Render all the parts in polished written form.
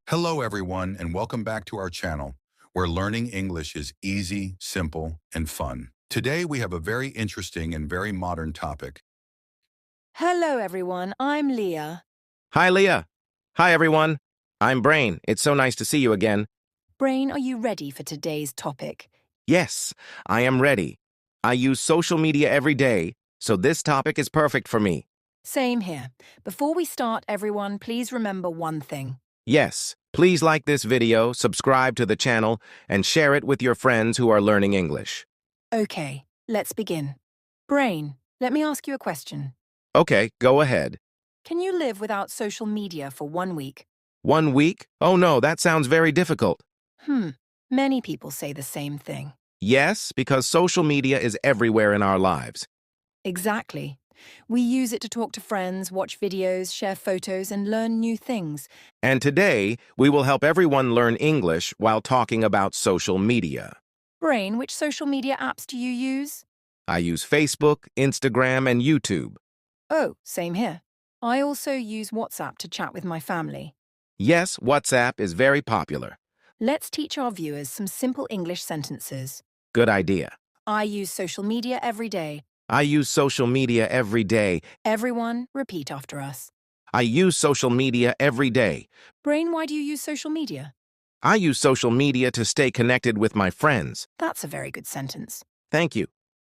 Hello, everyone, and welcome back to our channel, where learning English is easy, simple, and fun. Today, we have a very interesting and very modern topic. Hello, everyone. I'm Leah. Hi, Leah. Hi, everyone. I'm Brain. It's so nice to see you again. Brain, are you ready for today's topic? Yes, I am ready. I use social media every day, so this topic is perfect for me. Same here. Before we start, everyone, please remember one thing. Yes, please like this video, subscribe to the channel, and share it with your friends who are learning English. Okay, let's begin. Brain, let me ask you a question. Okay, go ahead. Can you live without social media for 1 week? 1 week? Oh no, that sounds very difficult. Many people say the same thing. Yes, because social media is everywhere in our lives. Exactly. We use it to talk to friends, watch videos, share photos, and learn new things. And today, we will help everyone learn English while talking about social media. Brain, which social media apps do you use? I use Facebook, Instagram, and YouTube. Oh, same here. I also use WhatsApp to chat with my family. Yes, WhatsApp is very popular. Let's teach our viewers some simple English sentences. Good idea. I use social media every day. I use social media every day. Everyone, repeat after us. I use social media every day. Brain, why do you use social media? I use social media to stay connected with my friends. That's a very good sentence. Thank you.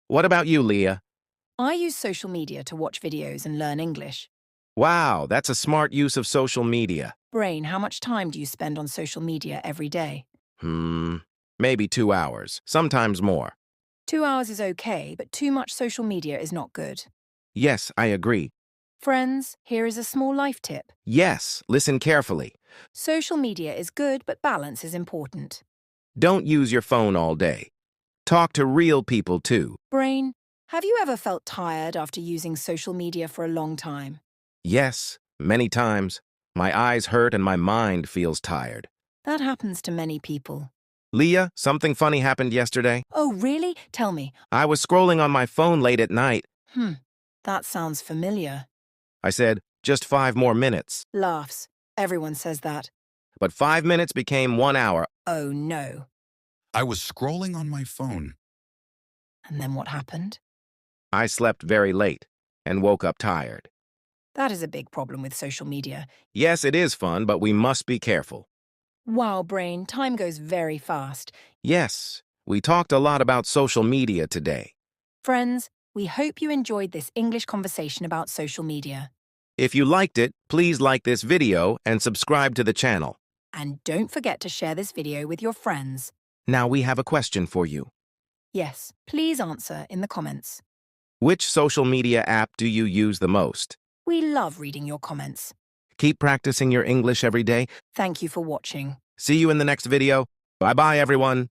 What about you, Leah? I use social media to watch videos and learn English. Wow, that's a smart use of social media. Brain, how much time do you spend on social media every day? Maybe 2 hours, sometimes more. 2 hours is okay, but too much social media is not good. Yes, I agree. Friends, here is a small life tip. Yes, listen carefully. Social media is good, but balance is important. Don't use your phone all day. Talk to real people too. Brain, have you ever felt tired after using social media for a long time? Yes, many times. My eyes hurt and my mind feels tired. That happens to many people. Leah, something funny happened yesterday. Oh, really? Tell me. I was scrolling on my phone late at night. That sounds familiar. I said, just 5 more minutes. Laughs. Everyone says that. But 5 minutes became 1 hour. Oh, no. I was scrolling on my phone. And then what happened? I slept very late and woke up tired. That is a big problem with social media. Yes, it is fun, but we must be careful. Wow, Brain, time goes very fast. Yes, we talked a lot about social media today. Friends, we hope you enjoyed this English conversation about social media. If you liked it, please like this video and subscribe to the channel. And don't forget to share this video with your friends. Now we have a question for you. Yes, please answer in the comments. Which social media app do you use the most? We love reading your comments. Keep practicing your English every day. Thank you for watching. See you in the next video. Bye-bye, everyone.